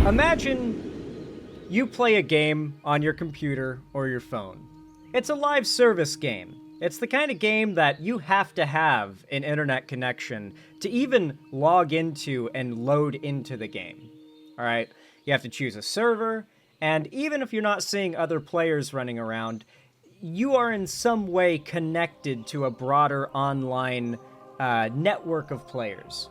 Imagine you play a game on your computer or your phone. It's a live service game. It's the kind of game that you have to have an internet connection to even log into and load into the game. All right? You have to choose a server, and even if you're not seeing other players running around, you are in some way connected to a broader online network of players.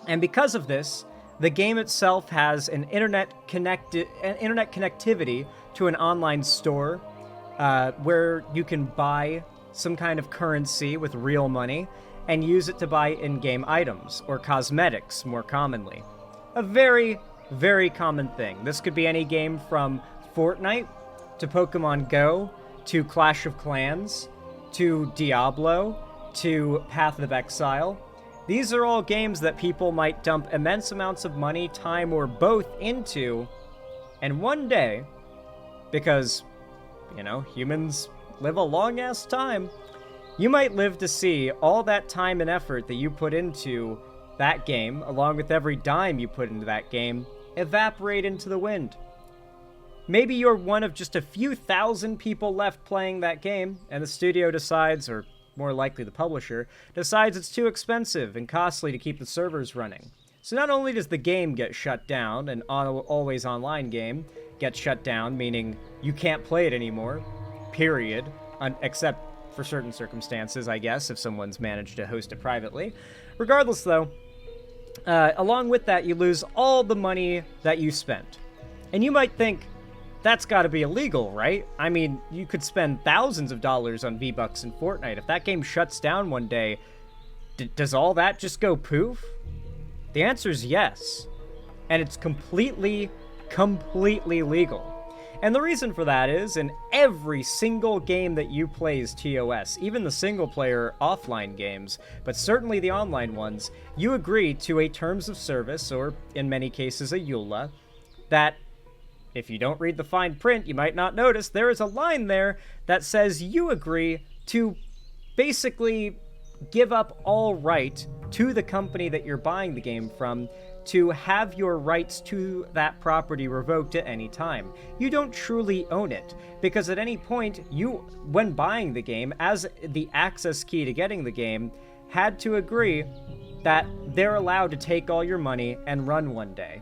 And because of this, the game itself has an internet connectivity to an online store where you can buy some kind of currency with real money and use it to buy in-game items, or cosmetics more commonly. A very, very common thing. This could be any game from Fortnite to Pokemon Go to Clash of Clans to Diablo to Path of Exile. These are all games that people might dump immense amounts of money, time, or both into, and one day, because, humans live a long-ass time, you might live to see all that time and effort that you put into that game, along with every dime you put into that game, evaporate into the wind. Maybe you're one of just a few thousand people left playing that game, and the studio decides, or more likely the publisher, decides it's too expensive and costly to keep the servers running. So not only does the game get shut down, an always online game gets shut down, meaning you can't play it anymore, period, except for certain circumstances, I guess, if someone's managed to host it privately. Regardless, though, along with that, you lose all the money that you spent. And you might think, that's gotta be illegal, right? I mean, you could spend thousands of dollars on V-Bucks in Fortnite. If that game shuts down one day, does all that just go poof? The answer is yes. And it's completely legal. And the reason for that is, in every single game that you play as TOS, even the single-player offline games, but certainly the online ones, you agree to a terms of service, or in many cases a EULA, that if you don't read the fine print, you might not notice there is a line there that says you agree to basically give up all right to the company that you're buying the game from to have your rights to that property revoked at any time. You don't truly own it, because at any point, you, when buying the game, as the access key to getting the game, had to agree that they're allowed to take all your money and run one day.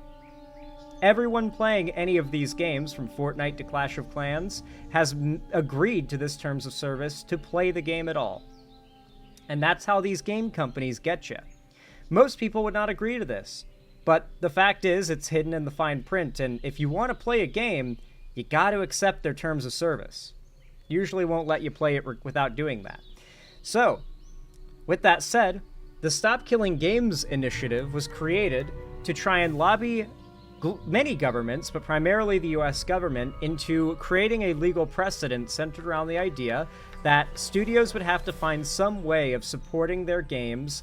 Everyone playing any of these games, from Fortnite to Clash of Clans, has agreed to this terms of service to play the game at all. And that's how these game companies get you. Most people would not agree to this, but the fact is, it's hidden in the fine print, and if you want to play a game, you got to accept their terms of service. Usually won't let you play it without doing that. So, with that said, the Stop Killing Games initiative was created to try and lobby many governments, but primarily the US government, into creating a legal precedent centered around the idea that studios would have to find some way of supporting their games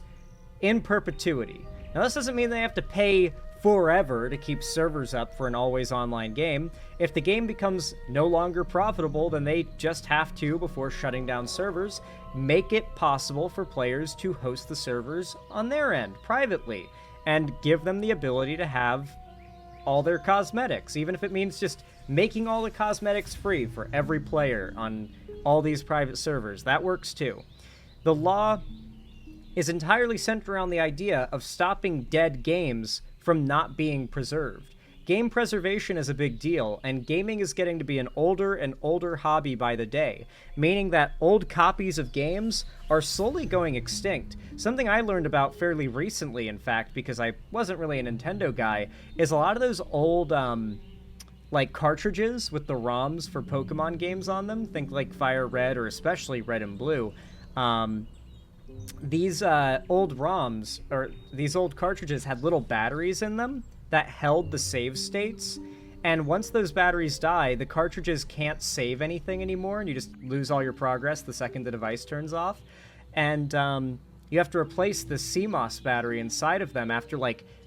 in perpetuity. Now, this doesn't mean they have to pay forever to keep servers up for an always online game. If the game becomes no longer profitable, then they just have to, before shutting down servers, make it possible for players to host the servers on their end, privately, and give them the ability to have all their cosmetics, even if it means just making all the cosmetics free for every player on all these private servers. That works too. The law is entirely centered around the idea of stopping dead games from not being preserved. Game preservation is a big deal, and gaming is getting to be an older and older hobby by the day, meaning that old copies of games are slowly going extinct. Something I learned about fairly recently, in fact, because I wasn't really a Nintendo guy, is a lot of those old, cartridges with the ROMs for Pokemon games on them, think like Fire Red or especially Red and Blue, these old ROMs, or these old cartridges, had little batteries in them that held the save states, and once those batteries die, the cartridges can't save anything anymore, and you just lose all your progress the second the device turns off. And you have to replace the CMOS battery inside of them after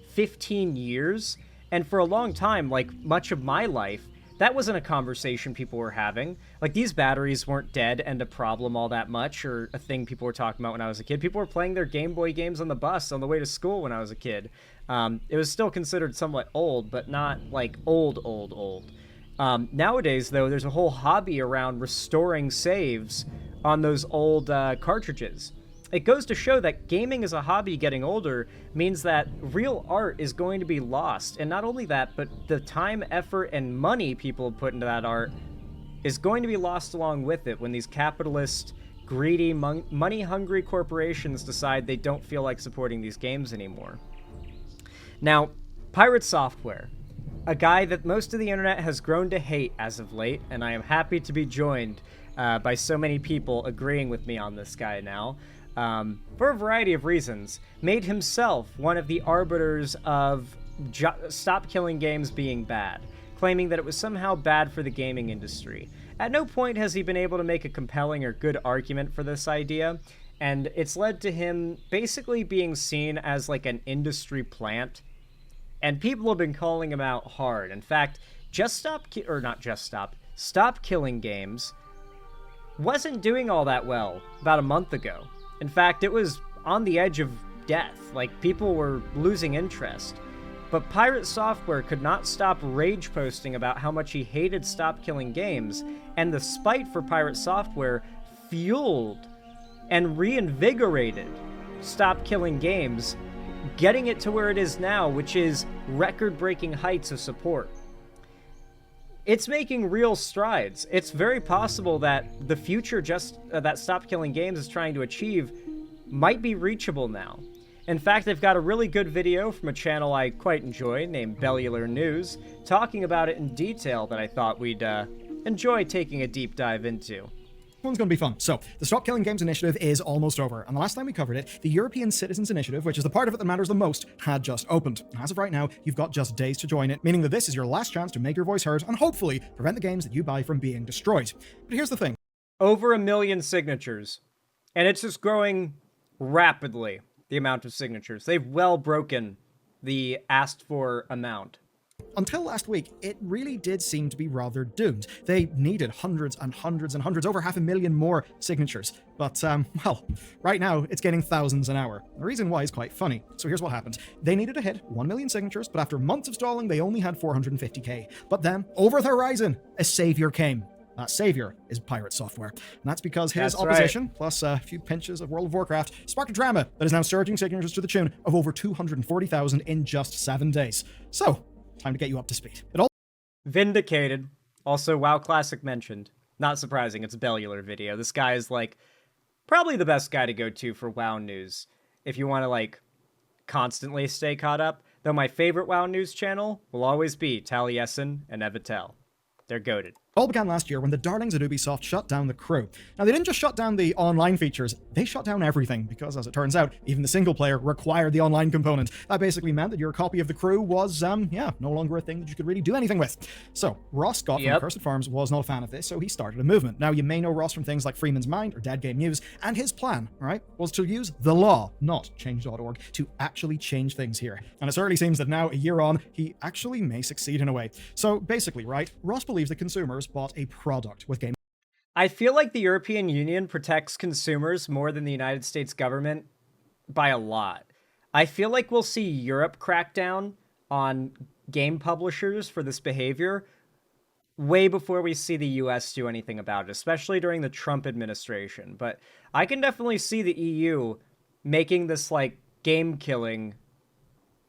15 years, and for a long time, much of my life, That wasn't a conversation people were having. Like, these batteries weren't dead and a problem all that much, or a thing people were talking about when I was a kid. People were playing their Game Boy games on the bus on the way to school when I was a kid. It was still considered somewhat old, but not like old. Nowadays, though, there's a whole hobby around restoring saves on those old cartridges. It goes to show that gaming as a hobby getting older means that real art is going to be lost. And not only that, but the time, effort, and money people put into that art is going to be lost along with it when these capitalist, greedy, money-hungry corporations decide they don't feel like supporting these games anymore. Now, Pirate Software, a guy that most of the internet has grown to hate as of late, and I am happy to be joined by so many people agreeing with me on this guy now, for a variety of reasons, made himself one of the arbiters of Stop Killing Games being bad, claiming that it was somehow bad for the gaming industry. At no point has he been able to make a compelling or good argument for this idea, and it's led to him basically being seen as like an industry plant, and people have been calling him out hard. In fact, Stop Killing Games wasn't doing all that well about a month ago. In fact, it was on the edge of death. Like, people were losing interest. But Pirate Software could not stop rage posting about how much he hated Stop Killing Games, and the spite for Pirate Software fueled and reinvigorated Stop Killing Games, getting it to where it is now, which is record-breaking heights of support. It's making real strides. It's very possible that the future that Stop Killing Games is trying to achieve might be reachable now. In fact, they've got a really good video from a channel I quite enjoy named Bellular News, talking about it in detail that I thought we'd enjoy taking a deep dive into. One's going to be fun. So, the Stop Killing Games initiative is almost over, and the last time we covered it, the European Citizens Initiative, which is the part of it that matters the most, had just opened. And as of right now, you've got just days to join it, meaning that this is your last chance to make your voice heard and hopefully prevent the games that you buy from being destroyed. But here's the thing. Over 1 million signatures, and it's just growing rapidly, the amount of signatures. They've well broken the asked for amount. Until last week, it really did seem to be rather doomed. They needed hundreds and hundreds and hundreds, over 500,000 more signatures. But, well, right now, it's getting thousands an hour. The reason why is quite funny. So here's what happened. They needed to hit 1 million signatures, but after months of stalling, they only had 450k. But then, over the horizon, a savior came. That savior is Pirate Software. And that's because his opposition, plus a few pinches of World of Warcraft, sparked a drama that is now surging signatures to the tune of over 240,000 in just 7 days. So, time to get you up to speed. Vindicated. Also, WoW Classic mentioned. Not surprising, it's a Bellular video. This guy is, like, probably the best guy to go to for WoW news. If you want to, like, constantly stay caught up. Though my favorite WoW news channel will always be Taliesin and Evitel. They're goated. It all began last year when the darlings at Ubisoft shut down the crew. Now, they didn't just shut down the online features, they shut down everything, because as it turns out, even the single player required the online component. That basically meant that your copy of the crew was, no longer a thing that you could really do anything with. So, Ross Scott from Cursed Farms was not a fan of this, so he started a movement. Now, you may know Ross from things like Freeman's Mind or Dead Game News, and his plan, right, was to use the law, not change.org, to actually change things here. And it certainly seems that now, a year on, he actually may succeed in a way. So, basically, right, Ross believes that consumers bought a product with game. I feel like the European Union protects consumers more than the United States government by a lot. I feel like we'll see Europe crack down on game publishers for this behavior way before we see the US do anything about it, especially during the Trump administration. But I can definitely see the EU making this, like, game killing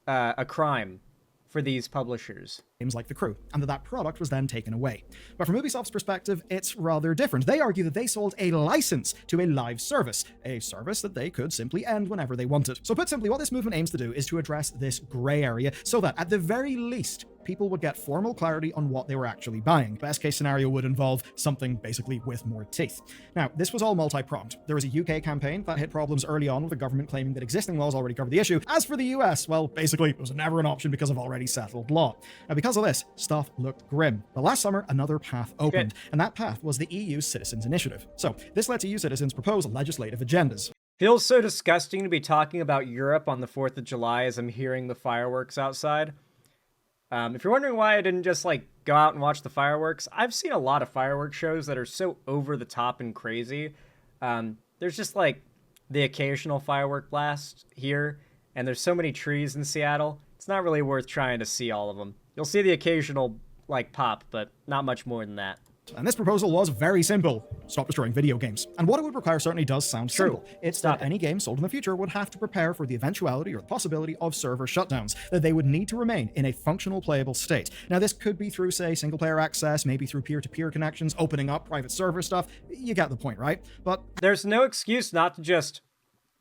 a crime for these publishers. Games like The Crew, and that product was then taken away. But from Ubisoft's perspective, it's rather different. They argue that they sold a license to a live service, a service that they could simply end whenever they wanted. So put simply, what this movement aims to do is to address this gray area so that, at the very least, people would get formal clarity on what they were actually buying. Best case scenario would involve something basically with more teeth. Now, this was all multi-pronged. There was a UK campaign that hit problems early on with the government claiming that existing laws already covered the issue. As for the US, well, basically, it was never an option because of already settled law. Now, because of this, stuff looked grim. But last summer, another path opened, and that path was the EU Citizens Initiative. So, this lets EU citizens propose legislative agendas. Feels so disgusting to be talking about Europe on the 4th of July as I'm hearing the fireworks outside. If you're wondering why I didn't just like go out and watch the fireworks, I've seen a lot of fireworks shows that are so over the top and crazy. There's just like the occasional firework blast here, and there's so many trees in Seattle. It's not really worth trying to see all of them. You'll see the occasional like pop, but not much more than that. And this proposal was very simple. Stop destroying video games. And what it would require certainly does sound simple. It's that any game sold in the future would have to prepare for the eventuality or the possibility of server shutdowns, that they would need to remain in a functional, playable state. Now, this could be through, say, single-player access, maybe through peer-to-peer connections, opening up private server stuff. You get the point, right? But there's no excuse not to just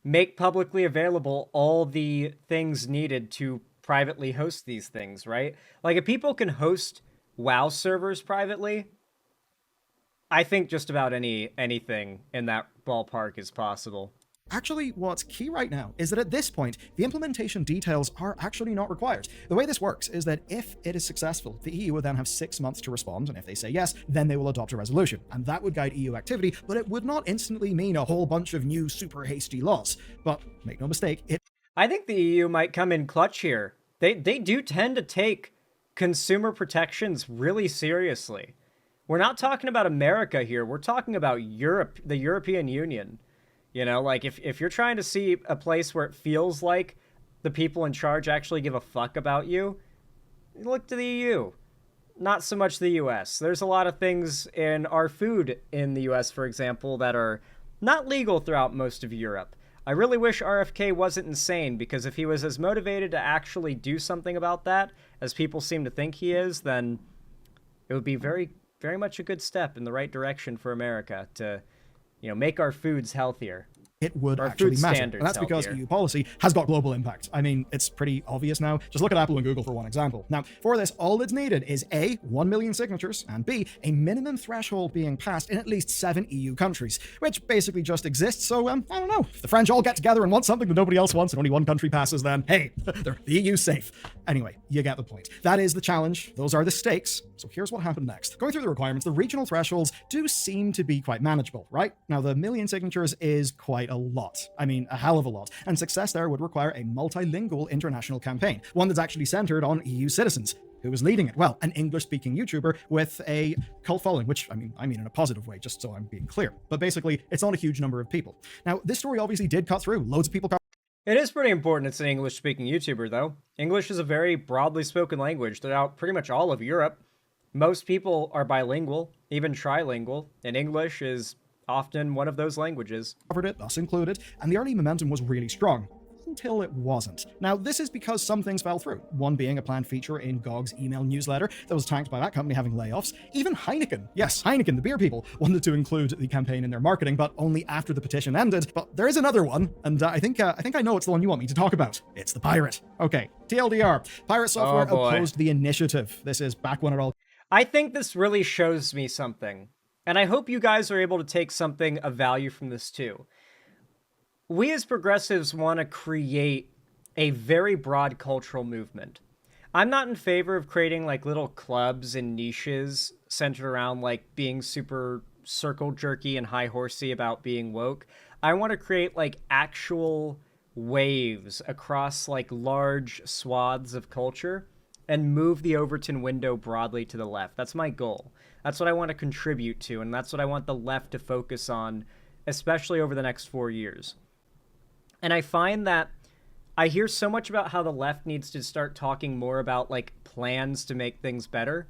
make publicly available all the things needed to privately host these things, right? Like, if people can host WoW servers privately, I think just about anything in that ballpark is possible. actually, what's key right now is that at this point, the implementation details are actually not required. The way this works is that if it is successful, the EU will then have 6 months to respond, and if they say yes, then they will adopt a resolution. And that would guide EU activity, but it would not instantly mean a whole bunch of new super hasty laws. But make no mistake, I think the EU might come in clutch here. They do tend to take consumer protections really seriously. We're not talking about America here. We're talking about Europe, the European Union. You know, like if you're trying to see a place where it feels like the people in charge actually give a fuck about you, look to the EU. Not so much the US. There's a lot of things in our food in the US, for example, that are not legal throughout most of Europe. I really wish RFK wasn't insane, because if he was as motivated to actually do something about that as people seem to think he is, then it would be very much a good step in the right direction for America to, you know, make our foods healthier. It would Our actually food matter. standards And that's because healthier. EU policy has got global impact. I mean, it's pretty obvious now. Just look at Apple and Google for one example. Now, for this, all that's needed is A, 1 million signatures, and B, a minimum threshold being passed in at least 7 EU countries, which basically just exists. So, I don't know. If the French all get together and want something that nobody else wants and only one country passes, then hey, the EU's safe. Anyway, you get the point. That is the challenge. Those are the stakes. So here's what happened next. Going through the requirements, the regional thresholds do seem to be quite manageable, right? Now, the million signatures is quite a lot. I mean, a hell of a lot. And success there would require a multilingual international campaign, one that's actually centered on EU citizens. Who was leading it? Well, an English-speaking YouTuber with a cult following, which I mean in a positive way, just so I'm being clear. But basically, it's not a huge number of people. Now, this story obviously did cut through. Loads of people It is pretty important it's an English-speaking YouTuber, though. English is a very broadly spoken language throughout pretty much all of Europe. Most people are bilingual, even trilingual, and English is often one of those languages. covered it, us included, and the early momentum was really strong. Until it wasn't. Now, this is because some things fell through. One being a planned feature in GOG's email newsletter that was tanked by that company having layoffs. Even Heineken, yes, Heineken, the beer people, wanted to include the campaign in their marketing, but only after the petition ended. But there is another one, and I think I know it's the one you want me to talk about. It's the pirate. Okay, TLDR. Pirate Software opposed the initiative. This is back when it all I think this really shows me something, and I hope you guys are able to take something of value from this too. We as progressives want to create a very broad cultural movement. I'm not in favor of creating like little clubs and niches centered around like being super circle jerky and high horsey about being woke. I want to create like actual waves across like large swaths of culture and move the Overton window broadly to the left. That's my goal. That's what I want to contribute to, and that's what I want the left to focus on, especially over the next 4 years. And I find that I hear so much about how the left needs to start talking more about like plans to make things better.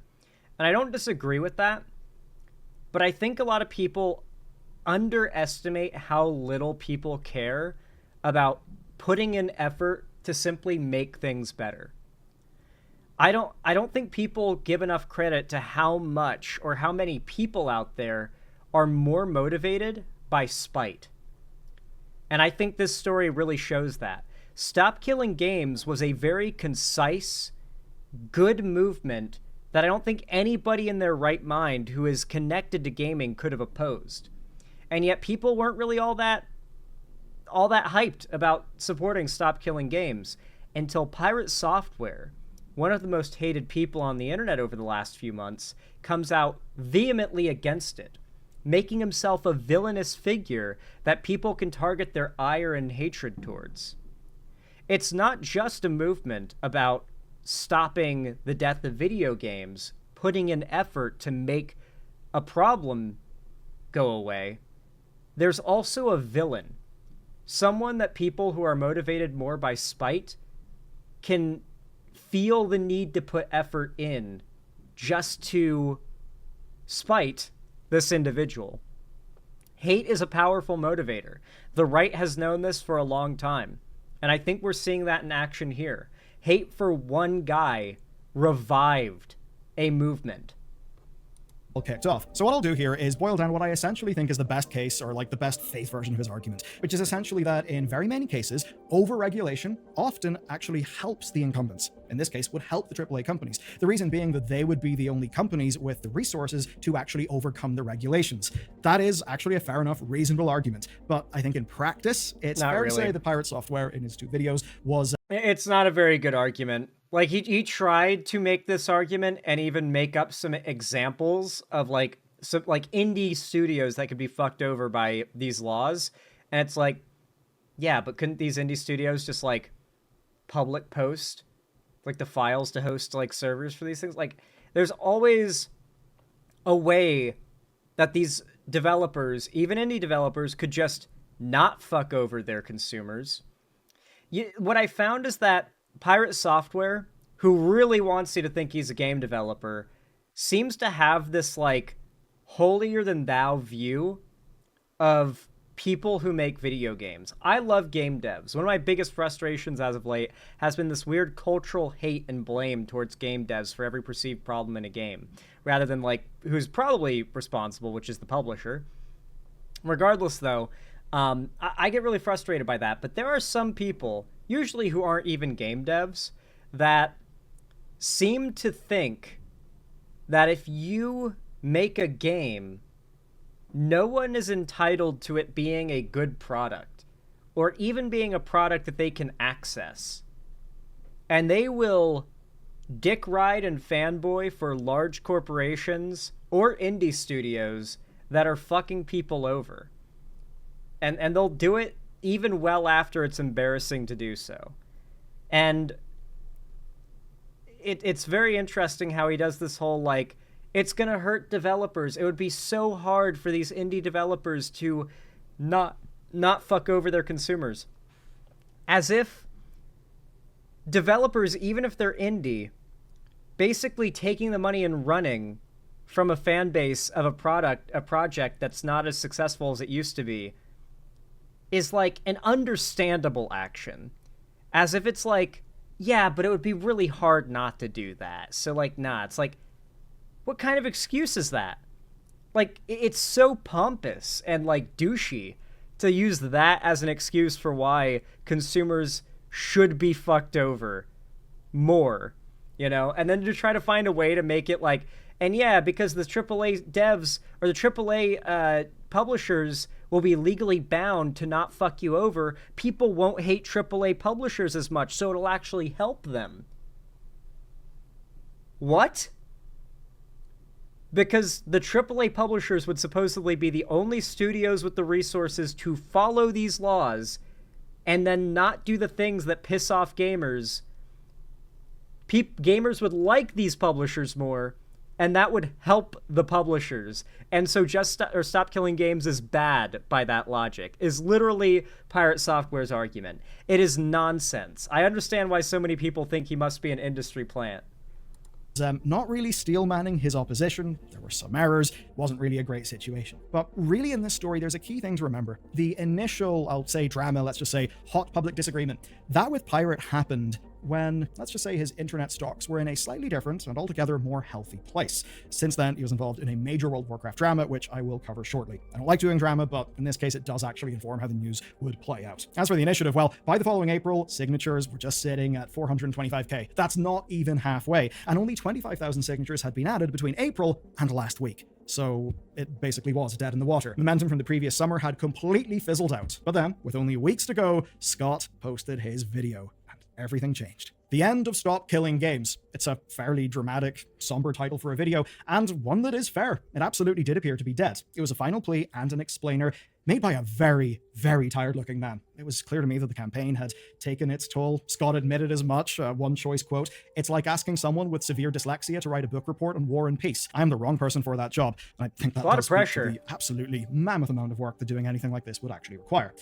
And I don't disagree with that. But I think a lot of people underestimate how little people care about putting in effort to simply make things better. I don't think people give enough credit to how much or how many people out there are more motivated by spite. And I think this story really shows that. Stop Killing Games was a very concise, good movement that I don't think anybody in their right mind who is connected to gaming could have opposed. And yet people weren't really all that hyped about supporting Stop Killing Games until Pirate Software, one of the most hated people on the internet over the last few months, comes out vehemently against it, making himself a villainous figure that people can target their ire and hatred towards. It's not just a movement about stopping the death of video games, putting in effort to make a problem go away, there's also a villain. Someone that people who are motivated more by spite can feel the need to put effort in just to spite this individual. Hate is a powerful motivator. The right has known this for a long time, and I think we're seeing that in action here. Hate for one guy revived a movement. Kicked off. So what I'll do here is boil down what I essentially think is the best case, or like the best faith version of his argument, which is essentially that in very many cases, over-regulation often actually helps the incumbents. In this case, would help the AAA companies. The reason being that they would be the only companies with the resources to actually overcome the regulations. That is actually a fair enough, reasonable argument. But I think in practice, it's fair to say that Pirate Software in his 2 videos was... It's not a very good argument. Like, he tried to make this argument and even make up some examples of, like, some, like, indie studios that could be fucked over by these laws. And it's like, yeah, but couldn't these indie studios just, like, public post, like, the files to host, like, servers for these things? Like, there's always a way that these developers, even indie developers, could just not fuck over their consumers. What I found is that Pirate Software, who really wants you to think he's a game developer, seems to have this, like, holier-than-thou view of people who make video games. I love game devs. One of my biggest frustrations as of late has been this weird cultural hate and blame towards game devs for every perceived problem in a game, rather than, like, who's probably responsible, which is the publisher. Regardless, though, I get really frustrated by that, but there are some people, usually who aren't even game devs, that seem to think that if you make a game, no one is entitled to it being a good product, or even being a product that they can access. And they will dick ride and fanboy for large corporations or indie studios that are fucking people over. And they'll do it even well after it's embarrassing to do so. And it's very interesting how he does this whole, like, it's going to hurt developers. It would be so hard for these indie developers to not fuck over their consumers. As if developers, even if they're indie, basically taking the money and running from a fan base of a project that's not as successful as it used to be, is like an understandable action. As if it's like, yeah, but it would be really hard not to do that. So, like, nah, it's like, what kind of excuse is that? Like, it's so pompous and, like, douchey to use that as an excuse for why consumers should be fucked over more, you know? And then to try to find a way to make it like, and yeah, because the AAA devs or the AAA publishers will be legally bound to not fuck you over, people won't hate AAA publishers as much, so it'll actually help them. What? Because the AAA publishers would supposedly be the only studios with the resources to follow these laws and then not do the things that piss off gamers. Gamers would like these publishers more, and that would help the publishers. And so just stop killing games is bad by that logic, is literally Pirate Software's argument. It is nonsense. I understand why so many people think he must be an industry plant. Not really steel manning his opposition. There were some errors. Wasn't really a great situation. But really in this story, there's a key thing to remember. The initial, I'll say drama, let's just say hot public disagreement, that with Pirate happened when, let's just say, his internet stocks were in a slightly different and altogether more healthy place. Since then, he was involved in a major World of Warcraft drama, which I will cover shortly. I don't like doing drama, but in this case, it does actually inform how the news would play out. As for the initiative, well, by the following April, signatures were just sitting at 425k. That's not even halfway, and only 25,000 signatures had been added between April and last week. So it basically was dead in the water. Momentum from the previous summer had completely fizzled out. But then, with only weeks to go, Scott posted his video. Everything changed. The End of Stop Killing Games. It's a fairly dramatic, somber title for a video, and one that is fair. It absolutely did appear to be dead. It was a final plea and an explainer. made by a very, very tired-looking man. It was clear to me that the campaign had taken its toll. Scott admitted as much. One choice quote, "It's like asking someone with severe dyslexia to write a book report on War and Peace. I am the wrong person for that job." And I think that A lot does of speak to pressure. the absolutely mammoth amount of work that doing anything like this would actually require.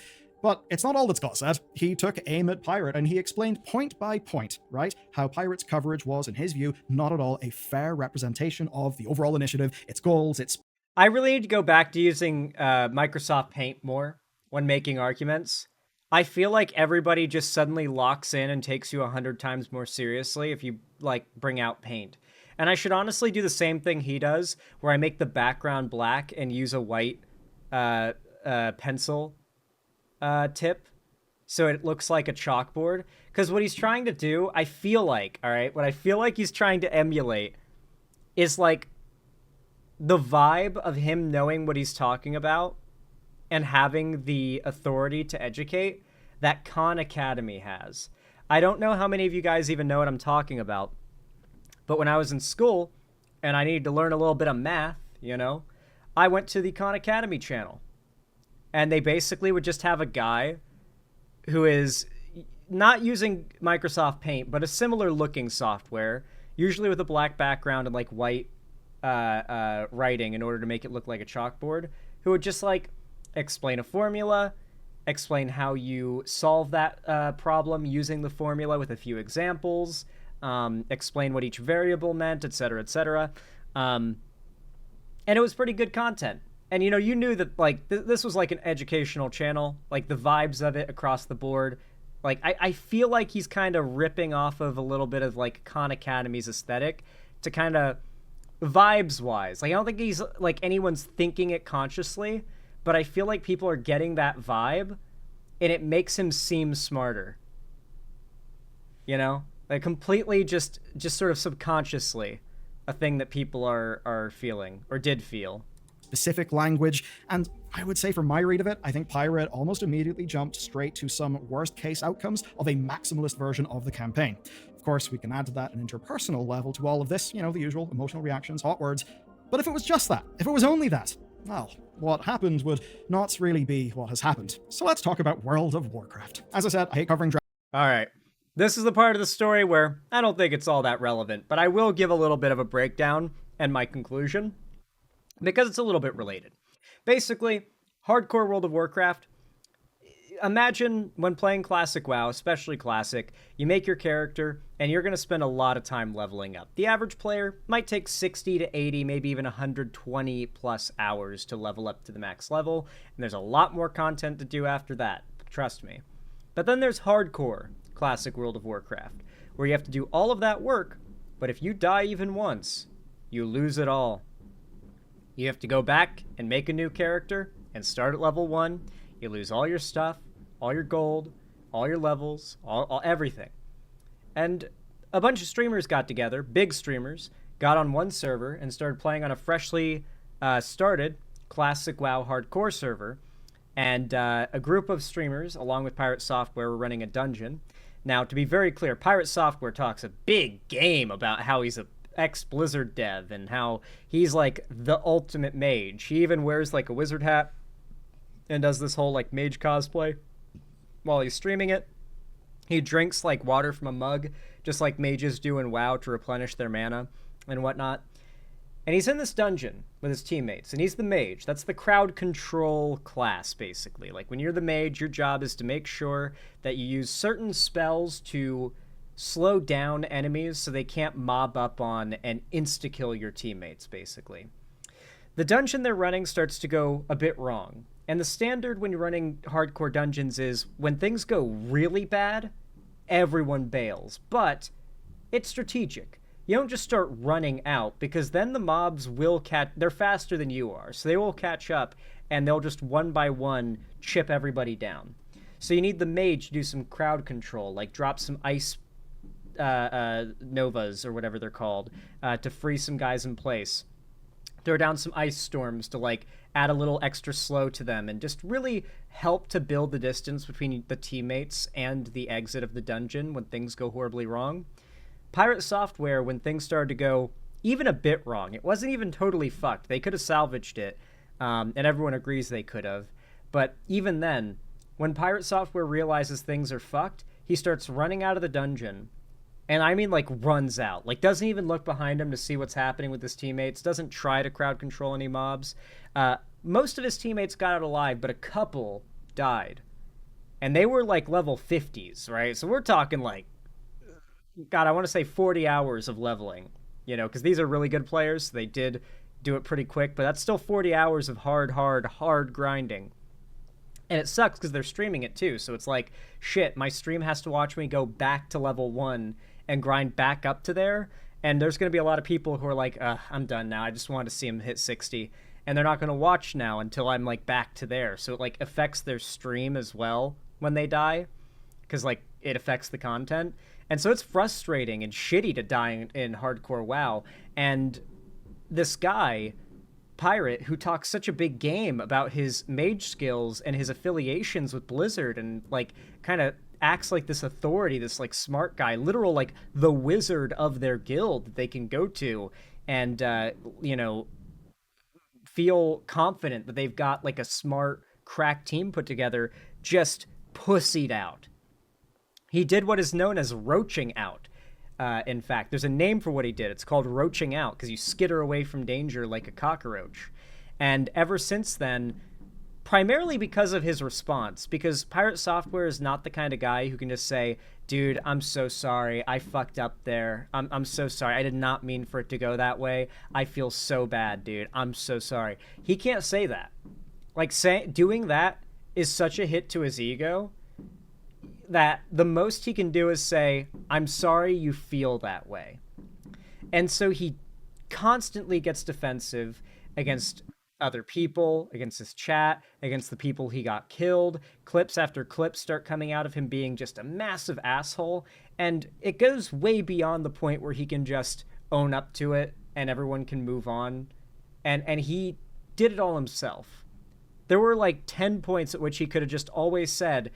But it's not all that Scott said. He took aim at Pirate and he explained point by point, right, how Pirate's coverage was, in his view, not at all a fair representation of the overall initiative, its goals, its... I really need to go back to using Microsoft Paint more when making arguments. I feel like everybody just suddenly locks in and takes you 100 times more seriously if you, like, bring out Paint. And I should honestly do the same thing he does, where I make the background black and use a white pencil tip so it looks like a chalkboard. Because what he's trying to do, I feel like, all right, what I feel like he's trying to emulate is, like, the vibe of him knowing what he's talking about and having the authority to educate that Khan Academy has. I don't know how many of you guys even know what I'm talking about, but when I was in school and I needed to learn a little bit of math, you know, I went to the Khan Academy channel. And they basically would just have a guy who is not using Microsoft Paint, but a similar looking software, usually with a black background and like white writing in order to make it look like a chalkboard, who would just like explain a formula, explain how you solve that problem using the formula with a few examples, explain what each variable meant, etc., etc. And it was pretty good content. And, you know, you knew that, like, this was like an educational channel, like the vibes of it across the board. Like, I feel like he's kind of ripping off of a little bit of like Khan Academy's aesthetic to kind of vibes-wise. Like, I don't think he's, like, anyone's thinking it consciously, but I feel like people are getting that vibe, and it makes him seem smarter. You know? Like, completely just sort of subconsciously a thing that people are feeling, or did feel. Specific language, and I would say from my read of it, I think Pirate almost immediately jumped straight to some worst-case outcomes of a maximalist version of the campaign. Of course, we can add to that an interpersonal level to all of this, you know, the usual emotional reactions, hot words. But if it was just that, if it was only that, well, what happened would not really be what has happened. So let's talk about World of Warcraft. As I said, I hate covering All right. This is the part of the story where I don't think it's all that relevant, but I will give a little bit of a breakdown and my conclusion, because it's a little bit related. Basically, hardcore World of Warcraft, imagine when playing Classic WoW, especially Classic, you make your character, and you're going to spend a lot of time leveling up. The average player might take 60 to 80, maybe even 120 plus hours to level up to the max level, and there's a lot more content to do after that, trust me. But then there's hardcore Classic World of Warcraft, where you have to do all of that work, but if you die even once, you lose it all. You have to go back and make a new character and start at level 1. You lose all your stuff, all your gold, all your levels, all everything. And a bunch of streamers got together, big streamers, got on one server and started playing on a freshly started Classic WoW hardcore server. And a group of streamers, along with Pirate Software, were running a dungeon. Now, to be very clear, Pirate Software talks a big game about how he's a ex-Blizzard dev and how he's like the ultimate mage. He even wears like a wizard hat and does this whole like mage cosplay while he's streaming it. He drinks like water from a mug, just like mages do in WoW to replenish their mana and whatnot. And he's in this dungeon with his teammates, and he's the mage. That's the crowd control class, basically. Like, when you're the mage, your job is to make sure that you use certain spells to slow down enemies so they can't mob up on and insta-kill your teammates, basically. The dungeon they're running starts to go a bit wrong. And the standard when you're running hardcore dungeons is when things go really bad, everyone bails. But it's strategic. You don't just start running out, because then the mobs will catch... They're faster than you are, so they will catch up, and they'll just one by one chip everybody down. So you need the mage to do some crowd control, like drop some ice novas, or whatever they're called, to freeze some guys in place. Throw down some ice storms to, like, add a little extra slow to them, and just really help to build the distance between the teammates and the exit of the dungeon when things go horribly wrong. Pirate Software, when things started to go even a bit wrong, it wasn't even totally fucked. They could have salvaged it, and everyone agrees they could have. But even then, when Pirate Software realizes things are fucked, he starts running out of the dungeon. And I mean, like, runs out. Like, doesn't even look behind him to see what's happening with his teammates. Doesn't try to crowd control any mobs. Most of his teammates got out alive, but a couple died. And they were, like, level 50s, right? So we're talking, like, God, I want to say 40 hours of leveling. You know, because these are really good players. So they did do it pretty quick. But that's still 40 hours of hard grinding. And it sucks because they're streaming it too. So it's like, shit, my stream has to watch me go back to level 1 and grind back up to there. And there's going to be a lot of people who are like, I'm done now. I just want to see him hit 60. And they're not going to watch now until I'm like back to there. So it like affects their stream as well when they die. Because like it affects the content. And so it's frustrating and shitty to die in hardcore WoW. And this guy, Pirate, who talks such a big game about his mage skills and his affiliations with Blizzard and like kind of acts like this authority, this like smart guy, literal like the wizard of their guild that they can go to and you know, feel confident that they've got like a smart crack team put together, just pussied out. He did what is known as roaching out. In fact, there's a name for what he did. It's called roaching out because you skitter away from danger like a cockroach. And ever since then, primarily because of his response, because Pirate Software is not the kind of guy who can just say, dude, I'm so sorry. I fucked up there. I'm so sorry. I did not mean for it to go that way. I feel so bad, dude. I'm so sorry. He can't say that. Like, doing that is such a hit to his ego that the most he can do is say, I'm sorry you feel that way. And so he constantly gets defensive against other people, against his chat, against the people he got killed. Clips after clips start coming out of him being just a massive asshole. And it goes way beyond the point where he can just own up to it and everyone can move on. And he did it all himself. There were like 10 points at which he could have just always said,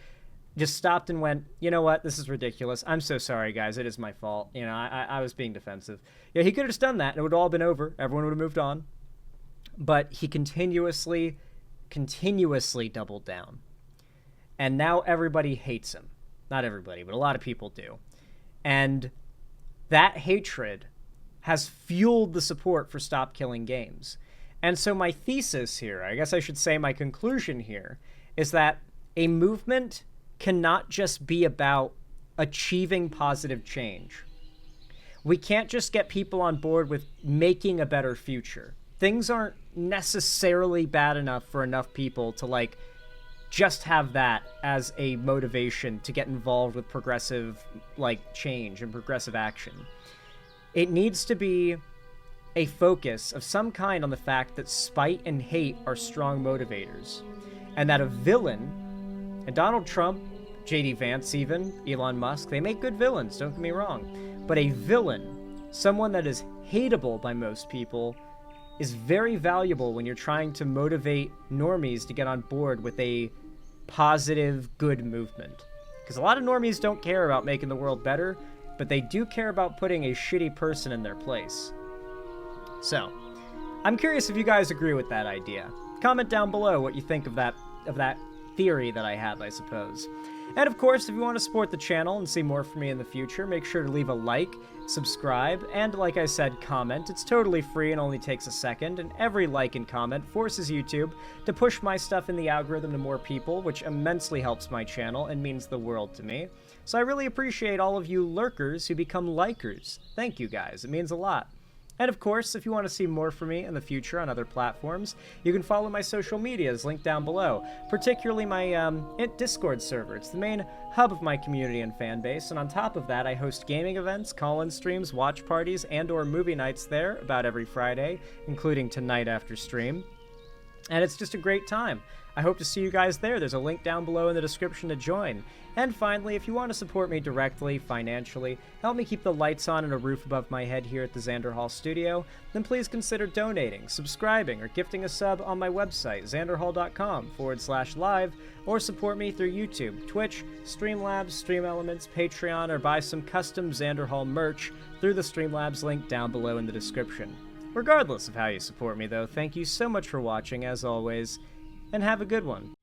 just stopped and went, you know what, this is ridiculous. I'm so sorry, guys. It is my fault. You know, I was being defensive. Yeah, he could have just done that and it would have all been over. Everyone would have moved on. But he continuously doubled down. And now everybody hates him. Not everybody, but a lot of people do. And that hatred has fueled the support for Stop Killing Games. And so my thesis here, I guess I should say my conclusion here, is that a movement cannot just be about achieving positive change. We can't just get people on board with making a better future. Things aren't necessarily bad enough for enough people to like just have that as a motivation to get involved with progressive like change and progressive action. It needs to be a focus of some kind on the fact that spite and hate are strong motivators, and that a villain, and Donald Trump, J.D. Vance even, Elon Musk, they make good villains, don't get me wrong, but a villain, someone that is hateable by most people, is very valuable when you're trying to motivate normies to get on board with a positive, good movement. Because a lot of normies don't care about making the world better, but they do care about putting a shitty person in their place. So, I'm curious if you guys agree with that idea. Comment down below what you think of that theory that I have, I suppose. And of course, if you want to support the channel and see more from me in the future, make sure to leave a like, subscribe, and like I said, comment. It's totally free and only takes a second, and every like and comment forces YouTube to push my stuff in the algorithm to more people, which immensely helps my channel and means the world to me. So I really appreciate all of you lurkers who become likers. Thank you guys, it means a lot. And of course, if you want to see more from me in the future on other platforms, you can follow my social medias linked down below, particularly my Discord server. It's the main hub of my community and fan base, and on top of that, I host gaming events, call-in streams, watch parties, and/or movie nights there about every Friday, including tonight after stream. And it's just a great time. I hope to see you guys there. There's a link down below in the description to join. And finally, if you want to support me directly, financially, help me keep the lights on and a roof above my head here at the Xander Hall studio, then please consider donating, subscribing, or gifting a sub on my website, xanderhall.com/live, or support me through YouTube, Twitch, Streamlabs, Stream Elements, Patreon, or buy some custom Xander Hall merch through the Streamlabs link down below in the description. Regardless of how you support me, though, thank you so much for watching, as always, and have a good one.